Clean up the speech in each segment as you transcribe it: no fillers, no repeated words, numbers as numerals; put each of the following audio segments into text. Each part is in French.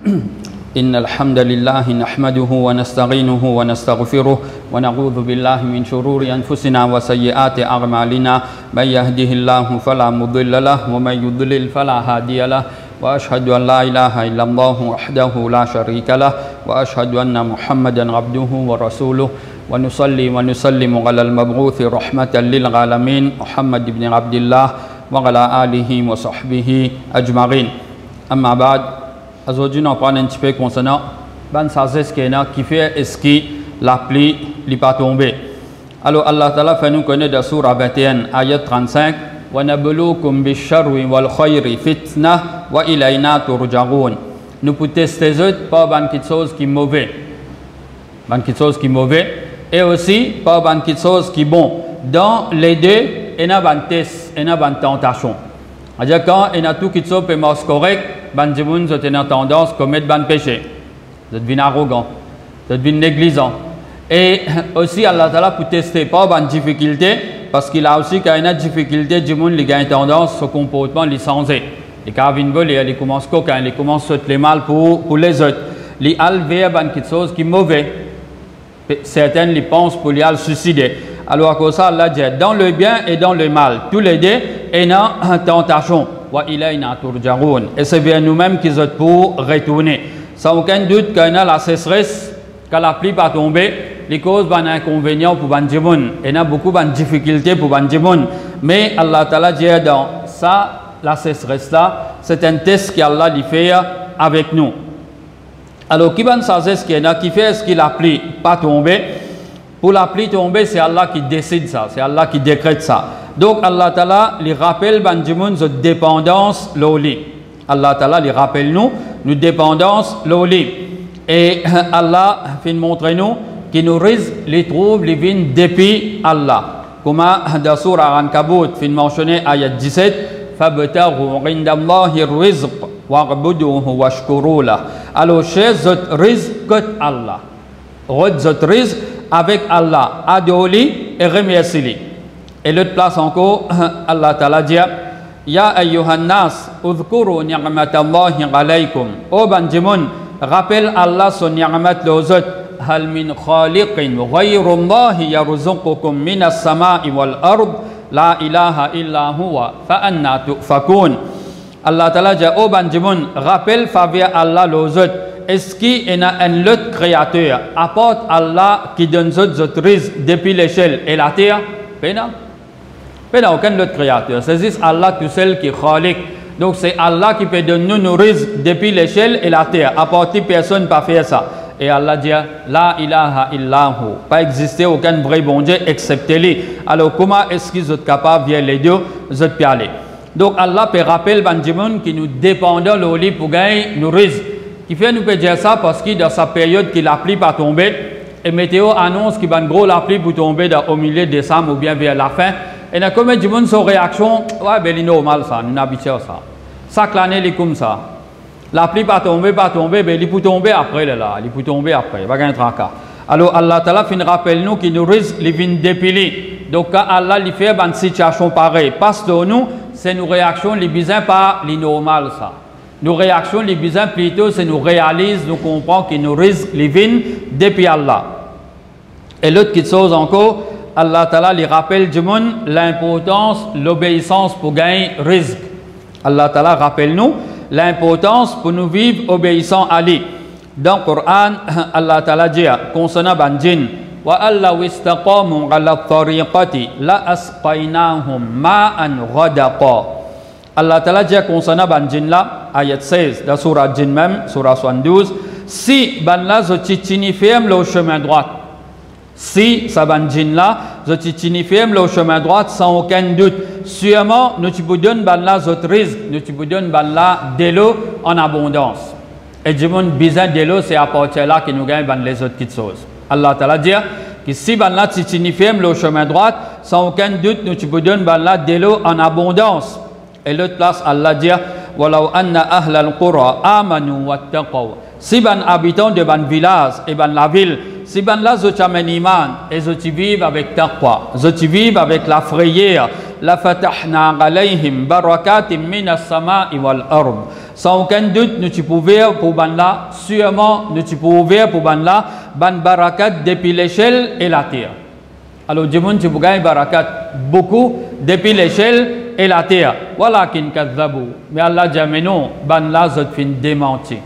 إن الحمد لله نحمده ونستعينه ونستغفره ونعوذ بالله من شرور أنفسنا وسيئات أعمالنا من يهده الله فلا مضل له ومن يضلل فلا هادي له وأشهد أن لا إله إلا الله وحده لا شريك له وأشهد أن محمدا عبده ورسوله ونصلي ونسلم على المبعوث رحمة للعالمين محمد بن عبد الله وعلى آله وصحبه أجمعين. أما بعد, aujourd'hui on prend un petit peu concernant ban sagesse qui fait est-ce que la pluie n'est pas tombée. Alors Allah Ta'ala fait nous connaître dans Surah 21 ayat 35 wa nabluukum bish-sharri wal khayri fitna wa ilayna turja'un. Nous pour tester pas ban quelque chose qui est mauvais, ban quelque chose qui est mauvais, et aussi pas ban quelque chose qui est bon. Dans les deux, il y a ban test, il y a ban tentation. C'est-à-dire quand il y a tout qui est pas correct, ban djimoun vous avez tendance à commettre ban péché. Vous devenez arrogant, vous devenez négligent. Et aussi Allah Ta'ala pour tester pas ban difficulté, parce qu'il a aussi quand il y a une difficulté, djimoun il a une tendance au comportement licencié. Et quand il veut, il commence coquin, il commence à les mal pour les autres. Il a levé ban quelque chose qui est mauvais. Certains les pensent pour les suicider. Alors à cause de ça, Allah dit dans le bien et dans le mal, tous les deux, il y a une tentation. Et c'est bien nous-mêmes qui sommes pour retourner. Sans aucun doute qu'il y a la sécheresse, que la pluie va tomber, les causes d'un inconvénient pour Bandjimoun. Il y a beaucoup de difficultés pour Bandjimoun. Mais Allah Ta'ala dit dans ça, la sécheresse là, c'est un test qu'Allah fait avec nous. Alors, qui va sagesse qui fait est-ce que la pluie pas tomber? Pour la pluie tomber, c'est Allah qui décide ça, c'est Allah qui décrète ça. Donc Allah Ta'ala les rappelle Bandjimoun de dépendance l'oli. Allah Ta'ala les rappelle nous dépendance l'oli. Et Allah fait montrer nous qui nous risque les troubles les vignes depuis Allah. Comme dans Surah Ankabut fin mentionné ayat 17, fabtaghu indallahi rizq wa'buduhu washkuru lah. Alors chez zot rizq Allah. Rod zot rizq avec Allah, adoli et remercie-lui. Et l'autre place encore, Allah Ta'ala dit Ya ayyuhan nas, udhkuru ni'matallahi alaykum. O Bandjimoun, rappelle Allah son ni'mat aux autres. Hal min khaliqin ghayrullahi yarzuqukum minas sama'i wal ard, la ilaha illa huwa, fa anna tu'fakun. Allah Ta'ala dit O Bandjimoun, rappelle faveur Allah aux autres. Est-ce qu'il y a un autre créateur, apporte Allah qui donne autres risques depuis l'échelle et la terre? Pas aucun autre créateur. C'est juste Allah tout seul qui est khaliq. Donc c'est Allah qui peut donner nos risques depuis l'échelle et la terre. Apporter personne ne peut faire ça. Et Allah dit La ilaha illahu. Pas exister aucun vrai bon Dieu excepté lui. Alors comment est-ce qu'ils sont capables de faire les deux? Ils sont aller. Donc Allah peut rappeler Bandjimoun qui nous dépendons de lui pour gagner nos risques. Qui fait nous peut dire ça parce que dans sa période que la pluie va tomber et météo annonce qu'il va une grosse la pluie pour tomber au milieu de décembre ou bien vers la fin. Et dans combien de monde son réaction, ouais ben c'est normal ça, nous habituons ça. Chaque année il est comme ça. La pluie va tomber, ben il peut tomber après là, il peut tomber après, il va gagner tracas. Alors Allah Ta'ala fin rappelle nous qu'il nous risque les vignes dépiler. Donc quand Allah lui fait une situation pareille, parce que nous c'est nos réactions les bizarres pas les normales ça. Nos réactions, les bizarres plutôt, c'est nous réalisent, nous comprenons qu'ils nous risquent les vignes depuis Allah. Et l'autre petite chose encore, Allah Ta'ala les rappelle du monde l'importance, l'obéissance pour gagner risque. Allah Ta'ala rappelle nous l'importance pour nous vivre obéissant à lui. Dans le Coran, Allah Ta'ala dit concernant Bandjin, wa alla wistaqamu ala tariqati la asqaynahum ma'an ghadaqa. Allah Ta'ala dit concernant Bandjin là, ayat 16, dans Surah Jinn même, Surah 72, si ban là, je t'y ferme le chemin droit. Si ça Bandjin là, je t'y ferme le chemin droit sans aucun doute. Sûrement, nous te donne ban là, je risque, nous te donne ban là, de l'eau en abondance. Et du monde bizarre de l'eau, c'est à partir là que nous gagnons ban les autres petites choses. Allah Ta'ala dit que si ban là, tu t'y ferme le chemin droit, sans aucun doute, nous te donne ban là, de l'eau en abondance. Et l'autre place, Allah dit Walau anna ahlal qura amanu wattaqaw. Si ban habitants de ban village et ban la ville, si ban là zo chamen iman et zo vivent avec taqwa, zo vivent avec la frayeur, la fatahna alayhim barakatim minas sama'i wal ard. Sans aucun doute, nous tu pouvons pour ban là, sûrement nous tu pouvons pour ban là, ban barakat depuis l'échelle et la terre. Alors, du monde tu peux gagner barakat beaucoup depuis l'échelle et la terre. Voilà qui kadzabu. Mais Allah dit mais non, ban là zot fin démenti.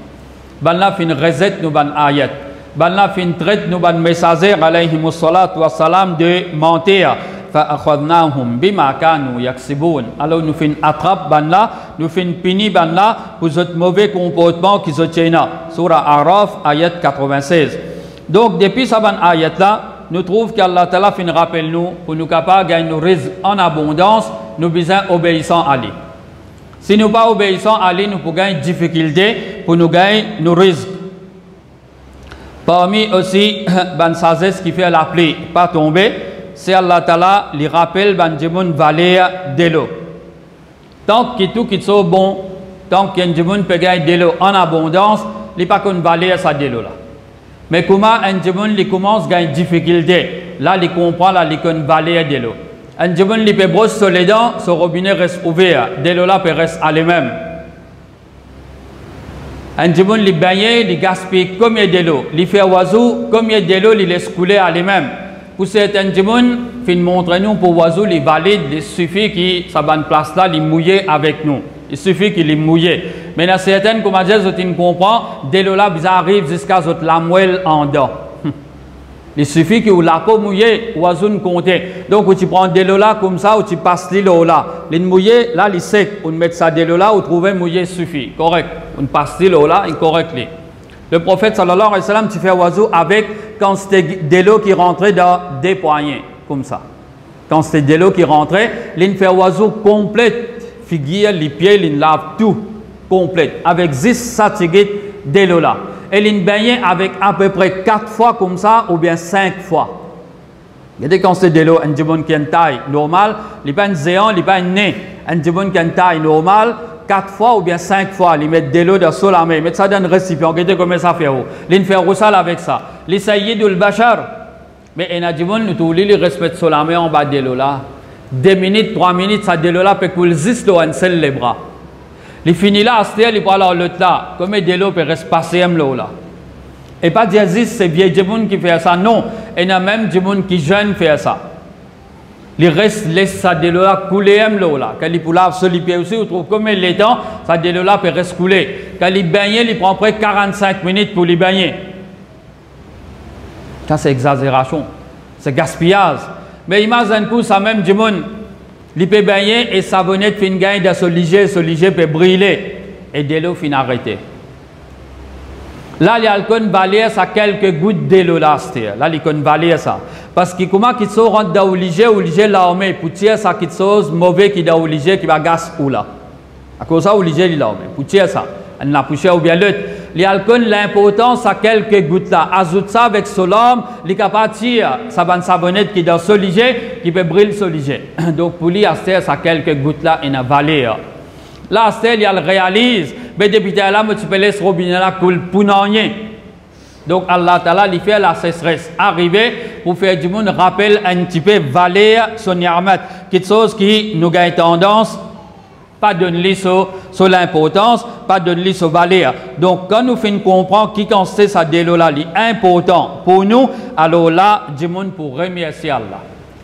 Ban là fin reset nous ban ayat. Ban là fin traite nous ban messager alayhi mussalatu wa salam de mentir. فأخذناهم بما كانوا يكسبون. Alors nous fin attrape ban là, nous fin puni ban là pour ce mauvais comportement qui se tient. Surah Araf ayat 96. Donc depuis ce ban ayat là, nous trouvons qu'Allah Ta'ala fin rappelle nous pour nous capables de gagner nos rizq en abondance, nous besoin obéissant à lui. Si nous pas obéissant à lui, nous pouvons gagner difficulté pour nous gagner nos rizq. Parmi aussi ban sagesse qui fait la pluie pas tomber, c'est Allah Ta'ala lui rappelle ban djimoun valer de l'eau. Tant que tout qui soit bon, tant qu'un djimoun peut gagner de l'eau en abondance, il n'y a pas qu'on valer ça de l'eau là. Mais comment un djimoun il commence à gagner difficulté, là il comprend là il qu'on valer de l'eau. Un djimoun il peut brosser sur les dents, son robinet reste ouvert, de l'eau là peut rester à lui-même. Un djimoun il baigne, il gaspille combien de l'eau, il fait oiseau, combien de l'eau il laisse couler à lui-même. Pour certains gens, fin montrer nous pour oiseau les valides, il suffit qu'il sa bonne place là, il mouille avec nous. Il suffit qu'il est mouillé. Mais dans certaines, comme je dis, tu comprends, dès là, ils arrivent jusqu'à la moelle en dents. Il suffit que la peau mouillée, oiseau ne compte. Donc, tu prends dès là comme ça, ou tu passes l'eau là. Les mouillé, là, il sec. On met ça dès là, ou trouver mouillé suffit. Correct. On passe l'eau là, il correct. Le prophète sallallahu alayhi wa sallam, tu fais oiseau avec quand c'était de l'eau qui rentrait dans des poignées, comme ça. Quand c'était de l'eau qui rentrait, il fait oiseau complète, figure, les pieds, il lave tout, complète, avec 10 satigues de l'eau là. Et il baigne avec à peu près 4 fois comme ça, ou bien 5 fois. Regardez quand c'est de l'eau, un djibon qui a une taille normale, il n'est pas un géant, il n'est pas un nez. Un djibon qui a une taille normale, 4 fois ou bien 5 fois, ils mettent de l'eau dans la main, ils mettent ça dans un récipient, regardez comment ça fait. Ils font roussal avec ça. Les sayyid ou le bachar, mais il y a des gens qui respectent sur la main en bas de l'eau là. 2 minutes, 3 minutes, ça de l'eau là peut couler 10 l'eau en seul les bras. Les finis là, ils prennent leur l'autre là, comme de l'eau peut rester passer l'eau là. Et pas dire 10, c'est vieux gens qui font ça, non. Il y a même des gens qui jeunes font ça. Les restes laissent ça de l'eau là couler l'eau là. Quand ils laver sur les pieds aussi, on trouve comme les temps, ça de l'eau là peut rester couler. Quand ils baignent, ils prennent près 45 minutes pour les baigner. Ça c'est exagération, c'est gaspillage. Mais imagine que ça même du monde, il peut baigner et savonnette fin gagne dans ce liger peut brûler et de l'eau fin arrêter. Là, il y a le balayer ça quelques gouttes de l'eau là, là il y balayer ça. Parce que comment qu'il se rentre dans le liger l'armée pour tirer ça quelque chose mauvais qui dans le liger qui va gaz ou là. À cause ça, le liger il l'armée pour tirer ça. On a poussé ou bien l'autre. Il y a l'importance à quelques gouttes là. Ajoute ça avec ce lame, il est capable de tirer sa bonne savonnette qui dans ce liger qui peut brûler ce liger. Donc pour lui, à ça quelques gouttes là, il a valeur. Là, il réalise, mais depuis là, tu peux laisser le robinet là couler pour rien. Donc Allah Ta'ala lui fait la sécheresse. Arriver pour faire du monde rappel un petit peu valeur son ni'mat. Quelque chose qui nous a tendance, pas donner sur l'importance, pas donner sur valeur. Donc quand nous faisons comprendre qui constate ça délo là, important pour nous, alors là, du monde pour remercier Allah.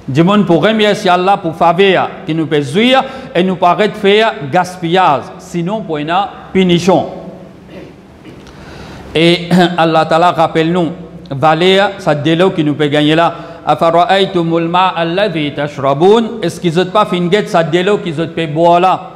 Du monde pour remercier Allah pour faveur qui nous peut jouir et nous paraît faire gaspillage. Sinon, pour une punition. Et Allah Ta'ala rappelle nous, valeur, ça délo qui nous peut gagner là. Afara'aytumul ma'a alladhi tashrabun. Est-ce qu'ils n'ont pas fini ça délo qu'ils ont peut boire là?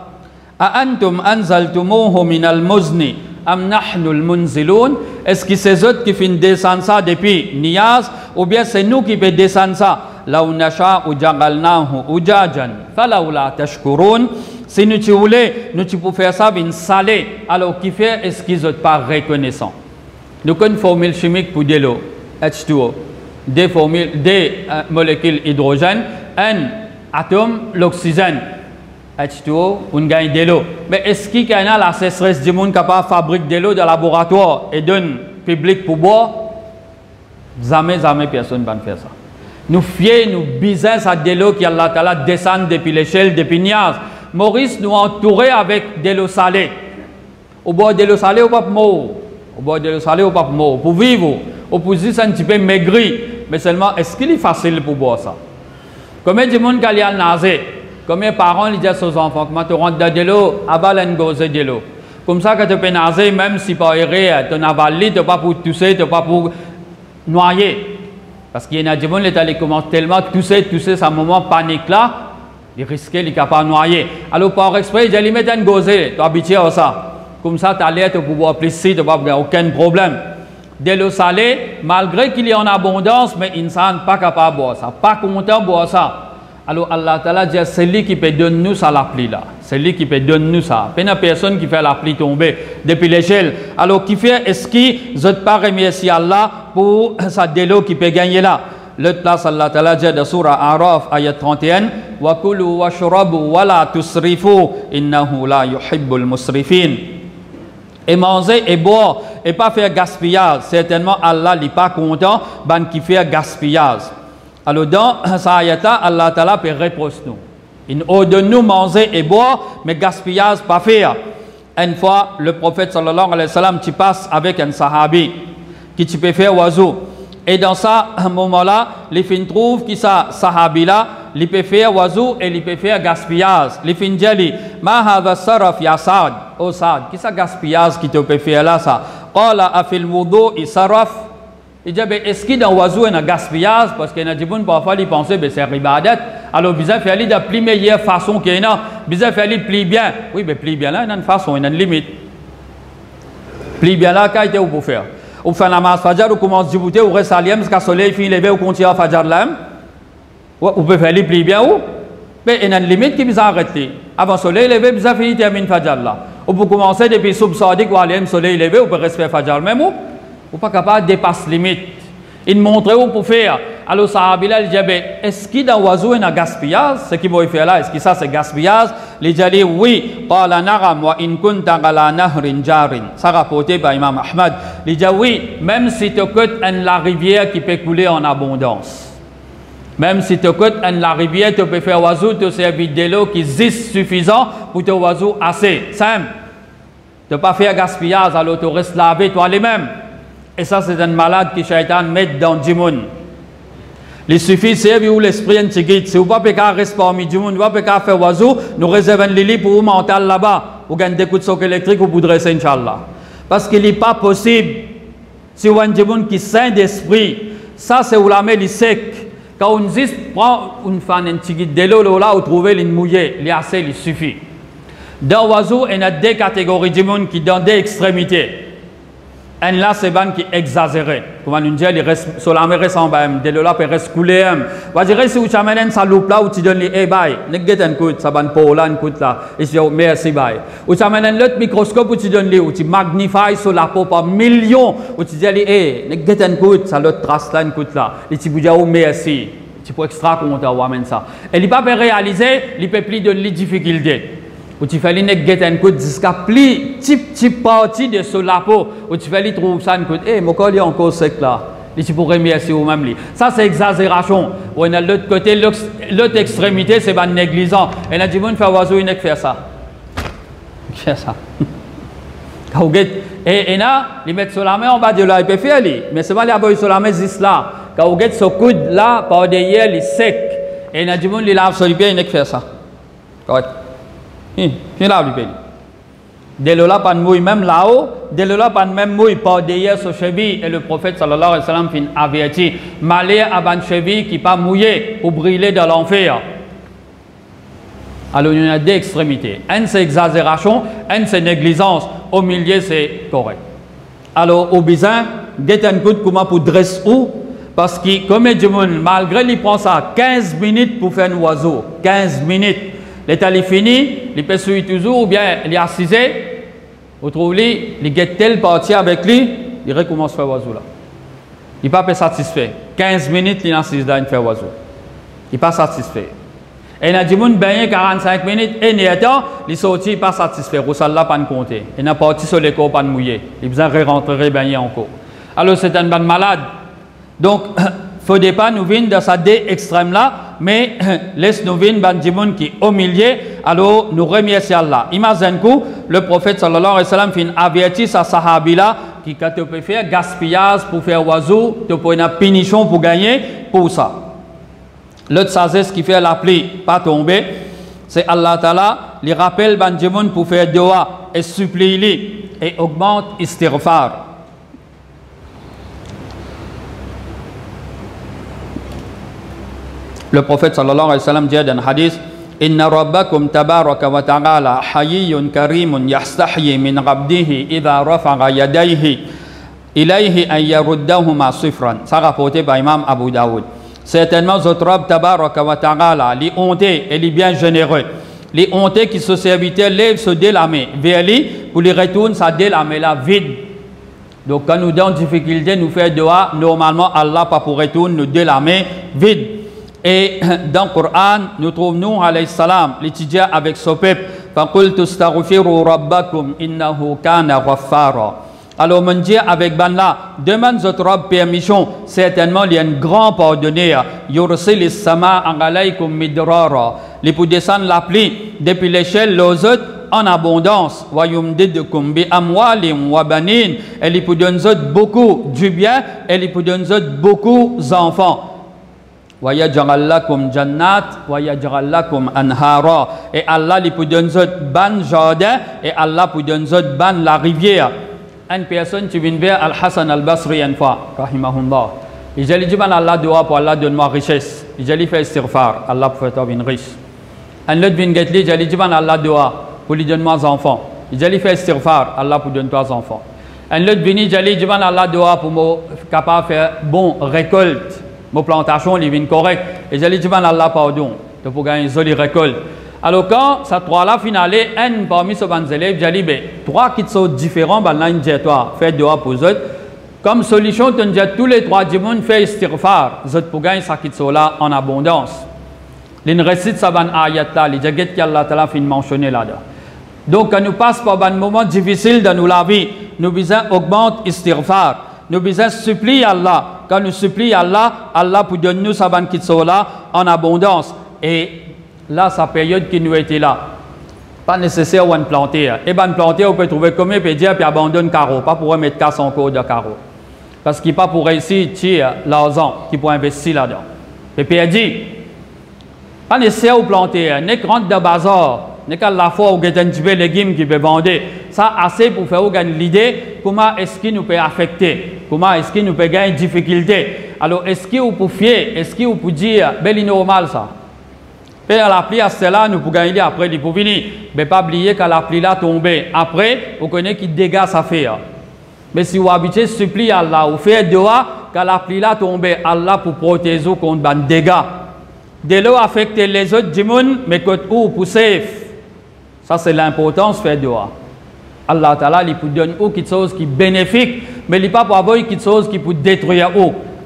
A antum anzaltumuhu min al-muzni am nahnu al-munzilun. Est-ce que c'est eux qui font descendre ça depuis Niyaz ou bien c'est nous qui peut descendre ça? Law nasha'u ja'alnahu ujajan falawla tashkurun. Si nous tu voulais, nous tu peux faire ça une salée. Alors qui fait est-ce qu'ils n'ont pas reconnaissant? Nous avons une formule chimique pour de l'eau, H2O, des molécules hydrogène, un atome l'oxygène. H2O, on gagne de l'eau. Mais est-ce qu'il y a la sécheresse du monde capable de fabriquer de l'eau dans le laboratoire et donne public pour boire? Jamais personne ne va faire ça. Nous fions, nous bisons à de l'eau qui Allah Ta'ala descend depuis l'échelle, depuis Niaz. Maurice nous a entouré avec de l'eau salée. Au boire de l'eau salée, au pas mort. Au boire de l'eau salée, au pas mort. Pour vivre, au position c'est un petit peu maigri. Mais seulement, est-ce qu'il est facile pour boire ça? Combien de monde qui a nasé? Combien de parents disent aux enfants, comment tu rentres dans de l'eau, avale une gauze de l'eau. Comme ça, quand tu peux nager, même si pas erré, tu n'avales, tu n'es pas pour tousser, tu n'es pas pour noyer. Parce qu'il y a des gens qui commencent tellement tousser, c'est un moment panique là, ils risquent, ils ne sont pas noyer. Alors, par exprès, ils disent, mettre une gauze, tu es habitué à ça. Comme ça, tu as l'air de pouvoir plaisir, tu n'as pas aucun problème. De l'eau salée, malgré qu'il y en abondance, mais ils ne sont pas capables de boire ça, pas contents de boire ça. Alors Allah Ta'ala dit, c'est lui qui peut donner nous ça la pluie là. C'est lui qui peut donner nous ça. Il n'y a personne qui fait la pluie tomber depuis l'échelle. Alors qui fait, est-ce qu'il ne pas remercier Allah pour sa de l'eau qui peut gagner là? L'autre place Allah Ta'ala dit dans Surah Araf, ayat 31, wa kulu wa shrabu wa la tusrifu innahu la yuhibbul musrifin. Et manger et boire et pas faire gaspillage. Certainement Allah n'est pas content ben qui fait gaspillage. Alors dans sa ayata, Allah Ta'ala peut répondre nous. Il ordonne nous manger et boire, mais gaspillage pas faire. Une fois, le prophète sallallahu alayhi wa sallam, tu passes avec un sahabi qui tu peux faire oiseau. Et dans ce moment-là, les filles trouvent que ça sahabi là, il peut faire oiseau et il peut faire gaspillage. Les filles disent, ma hadha saraf ya Saad. Oh Saad, qui ça gaspillage qui te peut faire là ça? Qala afil wudu saraf. Il dit, est-ce qu'il y a un oiseau et un gaspillage? Parce qu'il y a des gens parfois qui pensent que c'est ribadet. Alors, il faut faire de la plus meilleure façon qu'il y a. Il faut faire plus bien. Oui, mais plus bien là, il y a une façon, il y a une limite. Plus bien là, qu'est-ce que vous pouvez faire? Vous faites la masse Fajr, vous commencez à djibouter, vous restez à l'IEM, jusqu'à le soleil finit lever, vous continuez à Fajr là. Vous pouvez faire les plus bien où? Mais il y a une limite qui vous arrête. Avant le soleil lever, vous avez fini de terminer Fajr là. Vous pouvez commencer depuis Soub-Sadiq ou à l'IEM, soleil lever, vous pouvez rester Fajr même où? Vous n'êtes pas capable de dépasser la limite. Il montre où pour faire. Alors, Sahabila, il dit, est-ce qu'il y a un oiseau et un gaspillage? Ce qu'il va faire là, est-ce que ça c'est gaspillage? Il dit, oui. Qala naram wa in kunta ala nahrin jarin. Ça rapporté par Imam Ahmad. Il dit, oui, même si tu écoutes la rivière qui peut couler en abondance. Même si tu écoutes la rivière, tu peux faire oiseau, tu servir de l'eau qui existe suffisant pour ton oiseau assez. Simple. Tu ne peux pas faire gaspillage, alors tu restes lavé toi les-mêmes. Et ça, c'est un malade qui Shaitan met dans le monde. Il suffit de servir l'esprit un petit guide. Si vous ne pouvez pas rester parmi le monde, vous ne pouvez pas faire oiseau, nous réservons le lit pour vous mental là-bas. Vous gagnez des coups de soc électrique, vous pouvez dresser, Inch'Allah. Parce qu'il n'est pas possible. Si vous avez un monde qui est saint d'esprit, ça, c'est où la met sec. Quand on dit, prend une fan, un petit guide de l'eau, là, vous trouvez une mouillée. Il y a assez, il suffit. Dans l'oiseau, il y a deux catégories de monde qui donnent des extrémités. Et là, c'est ban qui est exagéré. Comme on dit, il reste sur la mer, de là, il reste coulé. On dirait si vous amènes une saloupe là, où tu donnes les bye, ne guette un coup, ça ban pour là, un coup là, et tu dis merci bye. Ou tu amènes l'autre microscope où tu donnes les, où tu magnifies sur la peau par millions, où tu dis, ne guette un coup, ça l'autre trace là, un coup là, et tu dis merci. Tu peux extra content ou amène ça. Et il ne peut pas réaliser, il peut plus de les difficultés. Où tu fais les get un coup jusqu'à plus type partie de ce la peau où tu fais les trouver ça un coup mon corps est encore sec là et tu pourrais remercier ou même lui ça c'est exagération ou on a l'autre côté l'autre extrémité c'est pas négligent et là du monde fait oiseau il ne faire ça et là ils mettent sur la main en bas de là il peut faire lui mais c'est pas les aboyer sur la main juste là quand vous get ce coude là par derrière il est sec et là du monde il lave sur les pieds il ne faire ça correct. Qui l'a vu? De là, pas de mouille, même là-haut, de là, pas de même mouille, pas derrière ce cheville. Et le prophète sallallahu alayhi wa sallam fin averti, malheur à ban cheville qui pas mouillé pour brûler dans l'enfer. Alors il y a deux extrémités. Un c'est exagération, un c'est négligence. Au milieu c'est correct. Alors au besoin, get un coup de comment pour dresser où? Parce que comme il dit, malgré qu'il prend ça 15 minutes pour faire un oiseau, 15 minutes. L'état est fini, il peut suivre toujours, ou bien il est assisé, vous trouvez, il est tel parti avec lui, il recommence à faire oiseau là. Il n'est pas satisfait. 15 minutes, il est assisé à faire oiseau. Il n'est pas satisfait. Et il a dit, il a 45 minutes, et il est sorti, il n'est pas satisfait. Ou ça l'a pas compté. Il n'a pas parti sur les corps, pas mouillé. Il a besoin de rentrer baigner encore. Alors c'est un bon malade. Donc, il ne faut pas nous venir de ça deux extrêmes là. mais laisse-nous venir bandimoun qui au milieu, alors nous remercions Allah. Imaginez-vous, le prophète sallallahu alayhi wa sallam fin averti sa sahabila qui quand tu peux faire gaspillage pour faire oiseau, tu peux une punition pour gagner pour ça. L'autre sagesse qui fait la pluie pas tomber, c'est Allah Ta'ala, les rappelle bandimoun pour faire dua et supplier et augmente istighfar. Le prophète sallallahu alayhi wa sallam dit dans un hadith: Inna rabbakum tabaraka wa ta'ala hayyun karimun yastahyi min abdihi idha rafa'a yadayhi ilayhi an yaruddahuma sifran. Ça rapporté par Imam Abu Daoud. Certainement, votre Rabb tabaraka wa ta'ala, les hontés et les bien généreux, les hontés qui se servitaient lèvent se dès la main vers lui pour les retourner ça dès la main là vide. Donc quand nous avons difficulté nous faire dua, normalement Allah pas pour retourner nous dès la main vide. Et dans le Coran, nous trouvons Nuh alayhi salam, l'étudiant avec son peuple, فَقُلْتُ اسْتَغْفِرُوا رَبَّكُمْ إِنَّهُ كَانَ غَفَّارًا. Alors, mon Dieu, avec Banla, demande notre Rab permission, certainement, il y a un grand pardonneur. يُرْسِلِ السَّمَاءَ عَلَيْكُمْ مِدْرَارًا. Les pour descendre la pluie depuis l'échelle, les autres en abondance. وَيُمْدِدْكُمْ بِأَمْوَالٍ وَبَنِينَ. Et les pour donner beaucoup du bien, et les pour donner beaucoup d'enfants. وَيَجْعَلْ لَكُمْ جَنَّاتٍ وَيَجْعَلْ لَكُمْ أَنْهَارًا. Et Allah lui peut donner ban jardin et Allah peut donner ban la rivière. Une personne qui vient vers Al-Hassan al-Basri une fois, rahimahullah. Il dit ban Allah doit pour Allah donne-moi richesse. Il dit fait istighfar, Allah peut faire une riche. Un autre vient getli, il dit ban Allah doit pour lui donner moi enfants. Il dit fait istighfar, Allah peut donner toi enfants. Un autre vient il dit ban Allah doit pour me capable faire bon récolte. Mon plantation est bien correcte. Et j'ai dit, Allah pardon, pour gagner une jolie récolte. Alors, quand ça trois-là, finalement, un parmi ces élèves, j'ai dit, trois qui sont différents, là, une toi, fais dua pour eux. Comme solution, tu dis, tous les trois du monde, fais istighfar, pour gagner ça qui sont là en abondance. Les récits de ce ayat-là, les jaguettes qu'Allah Ta'ala fin mentionné là-dedans. Donc, quand nous passons par un moment difficile dans la vie, nous besoin augmenter istighfar. Nous besoin supplier Allah. Quand nous supplions Allah, Allah peut donner nous sa banque qui sont là en abondance. Et là, sa période qui nous était là. Pas nécessaire de planter. Et bien planter, on peut trouver combien de dire puis abandonne carreau. Pas pour mettre casse en code de carreau. Parce qu'il n'est pas pour réussir tirer l'argent qui pour investir là-dedans. Et puis il dit, pas nécessaire de planter. N'est que rentre de bazar. N'est qu'à la fois où il y a un petit peu de légumes qui peut vendre. Ça assez pour faire l'idée comment est-ce qu'il nous peut affecter. Comment est-ce qu'il nous peut gagner une difficulté? Alors, est-ce qu'il vous peut fier? Est-ce qu'il vous peut dire, ben, c'est normal ça? Et à la pluie, à cela, nous pouvons gagner après, il faut venir. Mais pas oublier qu'à la pluie là tombée. Après, vous connaissez qu'il dégâts ça fait. Mais si vous habitez, supplie Allah, vous faites dehors, qu'à la pluie là tombée, Allah pour protéger contre les dégâts. De l'eau affecte les autres du monde, mais que vous pour safe. Ça, c'est l'importance de faire dehors. Allah Ta'ala, il peut donner quelque chose qui est bénéfique, mais il ne peut pas avoir quelque chose qui peut détruire.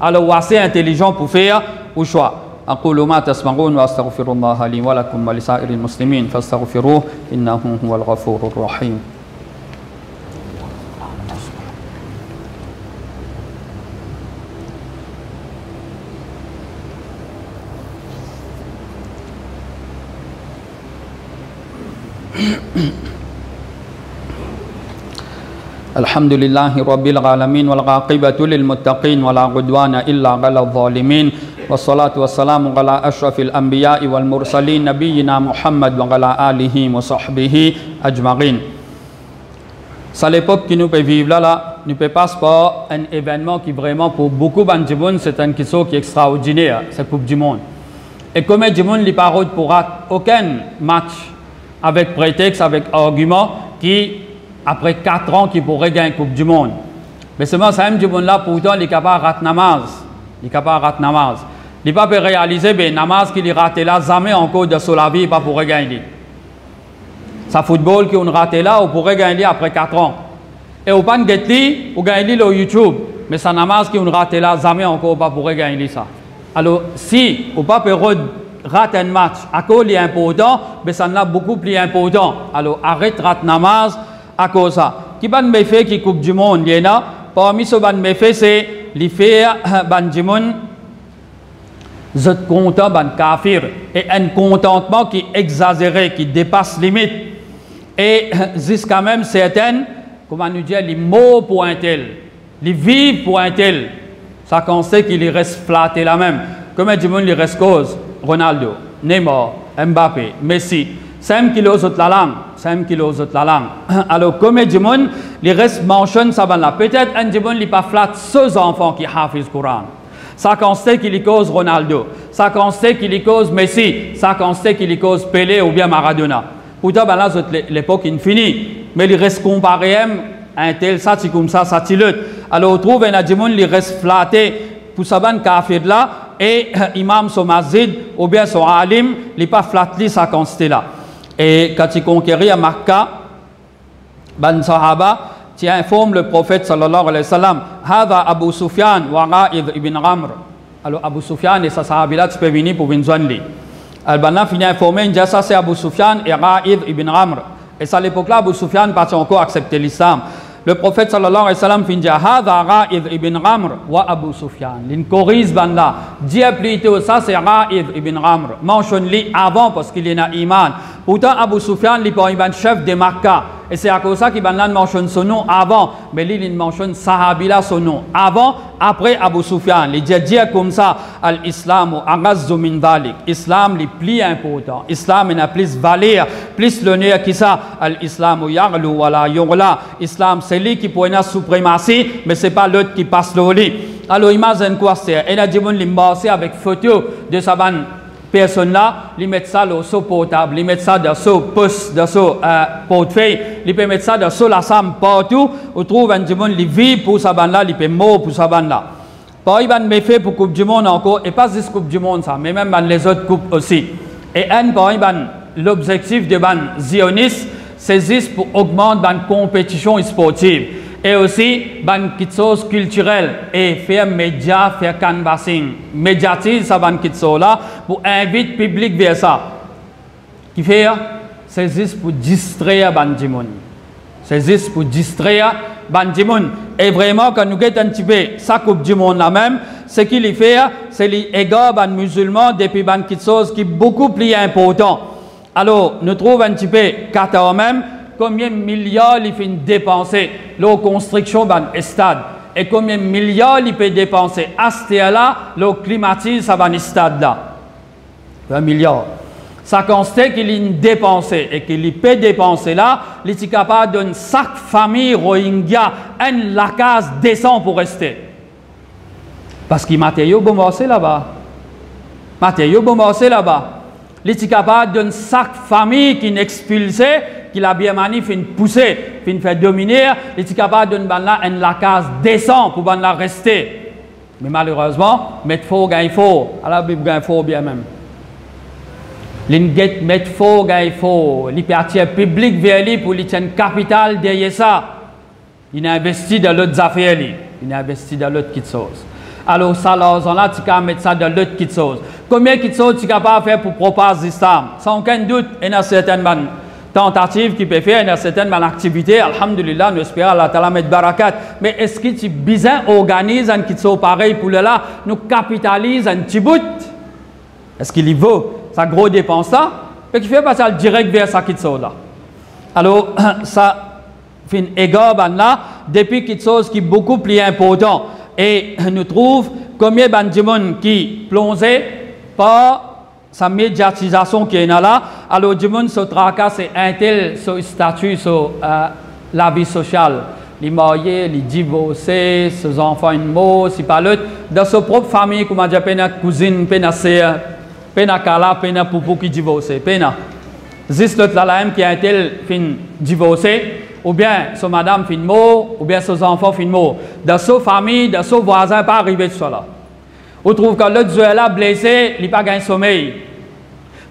Alors, c'est intelligent pour faire au choix. أقول ما تسمعون وأستغفر الله لي ولكم ولسائر المسلمين فاستغفروه إنه هو الغفور الرحيم. الحمد لله رب العالمين والعاقبة للمتقين ولا عدوان إلا على الظالمين والصلاة والسلام على أشرف الأنبياء والمرسلين نبينا محمد وعلى آله وصحبه أجمعين. C'est l'époque qui nous peut vivre là, nous peut passer par un événement qui vraiment pour beaucoup de monde c'est une chose qui est extraordinaire, cette Coupe du Monde. Et comme du monde, les paroles pour aucun match avec prétexte, avec argument qui après 4 ans qui pourrait gagner la Coupe du Monde. Mais seulement ça même du monde là pourtant il est capable de rater namaz. Il est capable de rater namaz. Il n'est pas peut réaliser ben namaz qu'il a raté là jamais encore de sur la vie pas pour gagner. Ça football qui on raté là on pourrait gagner après 4 ans. Et au pan getli ou gagner sur YouTube mais ça namaz qui on raté là jamais encore pas pour gagner ça. Alors si on pas peut rater un match à cause est important mais ça n'a beaucoup plus important. Alors arrête rater namaz à cause ça. Qui ban méfait qui Coupe du Monde, il y en a. Parmi ce ban méfait, c'est les faits ban du monde. Vous êtes content, ben kafir. Et un contentement qui est exagéré, qui dépasse limite. Et jusqu'à même certaines, comment nous dire, les mots pour un tel, les vies pour un tel. Ça constate qu'il reste flatté là même. Comme du monde, il reste cause. Ronaldo, Neymar, Mbappé, Messi. 5 kilos de la langue. 5 kilos de la langue. Alors, comme du monde, il reste mentionne ça là. Peut-être un du monde, il pas flatte ceux enfants qui hafiz Coran. Ça constate qu'il y cause Ronaldo. Ça constate qu'il y cause Messi. Ça constate qu'il y cause Pelé ou bien Maradona. Pourtant, ben là, l'époque est finie. Mais il reste comparé à un tel, ça, c'est comme ça c'est l'autre. Alors, on trouve un adjumon, il reste flatté pour ça, ben kafir là. Et imam son masjid ou bien son alim, il n'est pas flatté, ça constate là. Et quand il conquérit à Makkah, ben sahaba, tu informes le prophète sallallahu alayhi wa sallam, Hada Abu Sufyan wa Ra'id ibn Amr. Alors Abu Sufyan et sa sahabila, tu peux venir pour venir joindre. Al-Banna finit informé, ça c'est Abu Sufyan et Ra'id ibn Amr. Et à l'époque-là, Abu Sufyan n'a pas encore accepté l'islam. Le prophète sallallahu alayhi wa sallam finit Hada Ra'id ibn Amr wa Abu Sufyan. L'incorise banla. Dis plutôt ça c'est Ra'id ibn Amr. Mentionne-le avant parce qu'il est en iman. Pourtant Abu Sufyan n'est pas un chef de Makkah. Et c'est à cause de ça qu'il mentionne son nom avant. Mais lui, il mentionne Sahabila son nom avant, après Abu Sufyan. Il dit comme ça, Al-Islam agazzu min dhalik. Islam est plus important. Islam a plus valeur, plus l'honneur que ça. Al-Islam yaglu wa la yughla. Islam, c'est lui qui prend la suprématie, mais ce n'est pas l'autre qui passe le lit. Alors imagine quoi c'est. Et là, il m'a avec photo de sa bande. Personne là, ils mettent ça dans son portable, ils mettent ça dans son poste, dans son portefeuille, ils peuvent mettre ça dans son la somme partout. On trouve un monde qui vit pour sa bande là, ils peuvent mourir pour sa bande là. Par exemple, il fait pour Coupe du Monde encore, et pas juste Coupe du Monde ça, mais même les autres coupes aussi. Et par exemple, l'objectif de ban zioniste, c'est juste pour augmenter la compétition sportive. Et aussi, quelque chose culturel et faire média, faire canvassing, médiatiser ça, là pour inviter le public vers ça. Qui fait, c'est juste pour distraire Bandimoun. C'est juste pour distraire Bandimoun. Et vraiment, quand nous avons un petit peu sa Coupe du Monde là même, ce qu'il fait, c'est l'égal ban musulman depuis quelque chose qui est beaucoup plus important. Alors, nous trouvons un petit peu Qatar même. Combien de milliards il fait dépenser la construction d'un stade et combien de milliards il peut dépenser à ce là le climatise à un stade là 1 milliard. Ça constate qu'il a dépensé et qu'il peut dépenser là, il est capable de donner chaque famille Rohingya la case décente pour rester. Parce que les matériaux vont marcher là-bas. Matériaux vont marcher là-bas. Il est capable de donner chaque famille qui est expulsée, qui la Birmanie fait pousser, fait dominer, il est capable de donner la case décente pour la rester. Mais malheureusement, mettre faux, gagne faux. Alors, il gagne faux bien même. L'ingé mettre faux, gagne faux. L'hypertier public vers lui pour lui tenir capital derrière ça. Il a investi dans l'autre affaire. Il a investi dans l'autre petite chose. Alors, ça, là, tu peux mettre ça dans l'autre petite chose. Combien de petites choses tu es capable de faire pour propager l'islam? Sans aucun doute, il y a certaines tentatives qui peuvent faire, il y a certaines activités. Alhamdulillah, nous espérons Allah Ta'ala mettre barakat. Mais est-ce que tu bien organises un petit chose pareil pour le là, nous capitalise un petit bout? Est-ce qu'il y vaut sa grosse dépense là? Et qui fait passer direct vers ça qui là. Alors, ça fait une égard là, depuis quelque chose qui est beaucoup plus important. Et nous trouvons combien de monde qui plongé par sa médiatisation qui est là. Alors, du monde se tracasse, c'est un tel statut sur la vie sociale. Les mariés, les divorcés, ses enfants, une mort, c'est pas l'autre. Dans sa propre famille, comme on dit, pena cousine, pena sœur, pena kala, pena poupou qui divorcé, pena. Juste l'autre là, qui a un tel fin divorcé. Ou bien son madame fin mort, ou bien ses enfants fin mort. Dans sa famille, dans son voisin, pas arrivé de cela. On trouve que l'autre joueur là blessé, il n'a pas gagné sommeil.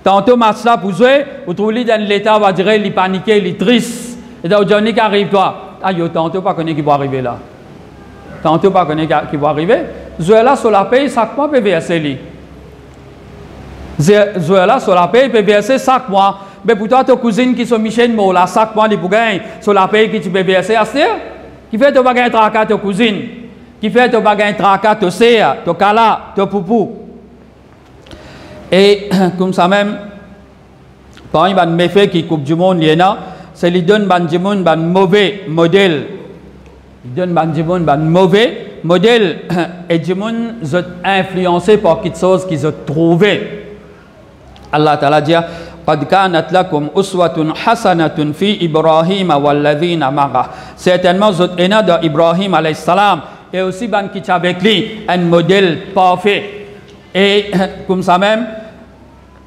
Tantôt, match là pour jouer, on trouve qu'il dans l'état, on va dire, il est paniqué, il est triste. Et donc, Johnny qui arrive, toi. Ah, yo, tantôt, pas connaître qui va arriver là. Tantôt, pas connaître qui va arriver. Joueur là, sur la paye, chaque mois, peut verser lui. Joueur là, sur la paye, peut verser chaque mois. Mais pour toi, ta cousine qui sont Michel Mo, là, chaque mois, il peut gagner sur la paye que tu peux verser à ce qui fait que tu vas gagner tracas ta cousine, qui fait que tu vas gagner tracas ta sœur, ta kala, ta poupou. Et comme ça même, parmi les méfaits qui Coupe du Monde, c'est qu'ils donnent un mauvais modèle. Ils donnent un mauvais modèle et les gens sont influencés par quelque chose qu'ils ont trouvé. Allah Ta'ala dit قد كانت لكم أسوة حسنة في إبراهيم والذين معه. Certainement, vous êtes dans Ibrahim alayhi salam et aussi ban qui avec lui un modèle parfait. Et comme ça même,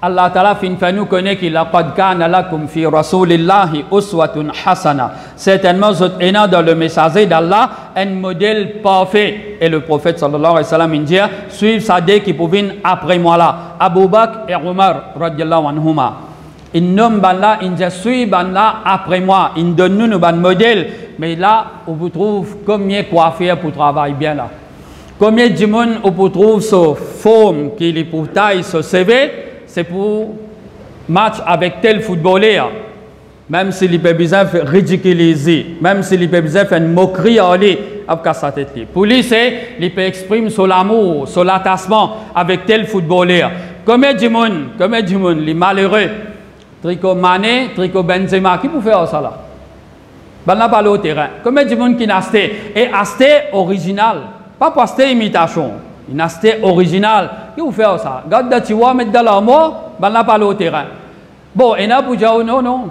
Allah Ta'ala fait nous connaître qu'il a قد كان لكم في رسول الله أسوة حسنة. Certainement, vous êtes dans le messager d'Allah un modèle parfait. Et le prophète sallallahu alayhi wa sallam il dit suivez ça dès qui pouvait après moi là. Abu Bakr et Omar radiyallahu anhuma. Il nomme là, il dit suivez là après moi. Il donne nous un modèle. Mais là, on vous trouve combien quoi faire pour travailler bien là. Combien de monde on peut trouver ce forme qui est pour taille ce CV, c'est pour match avec tel footballeur. Même s'il peut besoin de ridiculiser, même s'il peut besoin de faire une moquerie à lui, avec sa tête. Pour lui, c'est il peut exprimer son amour, son attachement avec tel footballeur. Combien de monde, les malheureux, tricot Mané, tricot Benzema, qui peut faire ça là? Ben là, pas au terrain. Combien de monde qui n'a acheté? Et acheté original, pas pour acheter imitation. Il a acheté original. Qui peut faire ça? Regarde, tu vois, mettre dans l'armoire, ben là, pas au terrain. Bon, et là, pour dire non.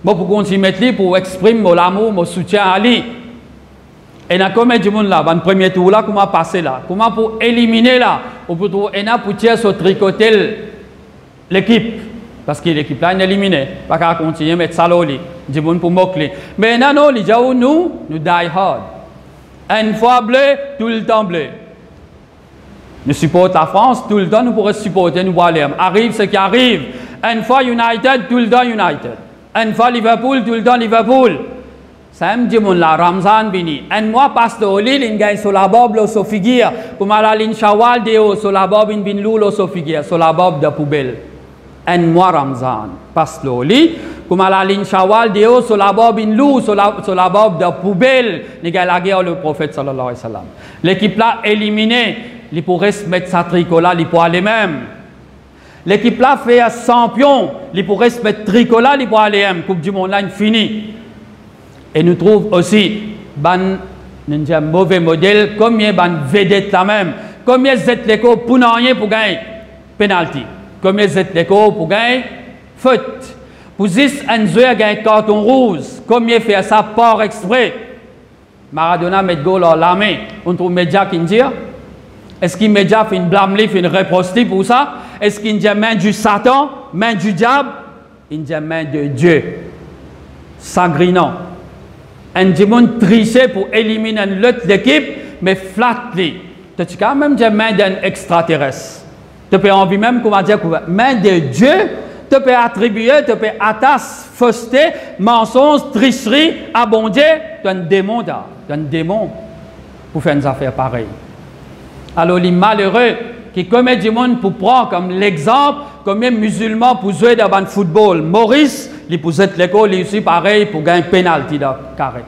Bon, pour continuer à mettre pour exprimer mon amour, mon soutien à lui. Et là, combien de monde là, dans le premier tour là, comment passer là? Comment pour éliminer là? Ou pour tirer sur tricoter l'équipe? Parce que l'équipe là est éliminée. Pas qu'à continuer à mettre ça là, du monde pour moquer. Mais non, les gens, nous die hard. Une fois bleu, tout le temps bleu. Nous supportons la France, tout le temps nous pourrons supporter, nous voir arrive ce qui arrive. Une fois United, tout le temps United. Une fois Liverpool, tout le temps Liverpool. Ça me dit, la Ramzan bini. Un mois passe au lit, il gagne sur la bob, sur figure. Comme à la ligne Shawal, sur la bob, il bin lou, sur figure, sur la bob de poubelle. Un mois Ramzan passe au lit. Comme à la ligne Shawal, sur la bob, il lou, sur la bob de poubelle. Il gagne la guerre, le prophète sallallahu alayhi wa sallam. L'équipe là éliminée, il pourrait se mettre sa tricot là, il pourrait aller même. L'équipe là fait un champion, il pourrait se mettre tricot là, il pourrait aller même. Coupe du monde là, il finit. Et nous trouvons aussi un mauvais modèle, combien de vedettes là même, combien de zétléco pour gagner penalty, combien de zétléco pour gagner faute. Pour 10 un joueur gagne carton rouge, combien fait ça par exprès. Maradona met goal à la main, on trouve média qui dit. Est-ce qu'il média fait une blâme, fait une réposte pour ça? Est-ce qu'il dit main du Satan, main du diable? Il dit main de Dieu. Sangrinant. Un démon triché pour éliminer l'autre équipe, mais flatte-les. Tu as quand même dit main d'un extraterrestre. Tu peux envie même, comment dire, main de Dieu, tu peux attribuer, tu peux attacher, fausseté, mensonge, tricherie, abonder. Tu es un démon, tu es un démon pour faire une affaire pareille. Alors, les malheureux qui commettent du monde pour prendre comme l'exemple, comme les musulmans pour jouer dans le football. Maurice, les poussent l'école, ils aussi pareil pour gagner un penalty dans le carré.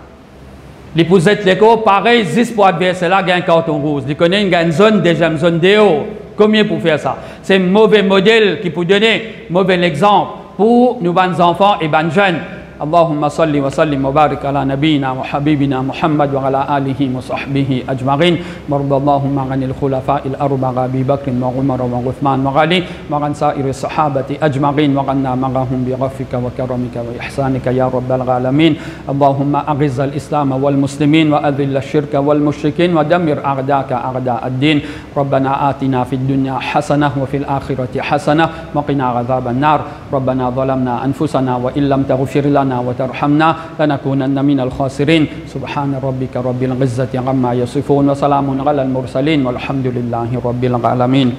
Les poussent l'école, pareil, 10 pour adversaire là, gagne un carton rouge. Ils connaissent une zone, déjà une zone de haut. Combien pour faire ça? C'est un mauvais modèle qui peut donner mauvais exemple pour nos enfants et nos jeunes. اللهم صل وسلم وبارك على نبينا وحبيبنا محمد وعلى آله وصحبه أجمعين وارض اللهم عن الخلفاء الأربعة أبي بكر وعمر وعثمان وعلي وعن سائر الصحابة أجمعين وعنا معهم بغفك وكرمك وإحسانك يا رب العالمين اللهم أعز الإسلام والمسلمين وأذل الشرك والمشركين ودمر أعداءك أعداء الدين ربنا آتنا في الدنيا حسنة وفي الآخرة حسنة وقنا عذاب النار ربنا ظلمنا أنفسنا وإن لم تغفر لنا وترحمنا لنكونن من الخاسرين سبحان ربك رب العزة عما يصفون وسلام على المرسلين والحمد لله رب العالمين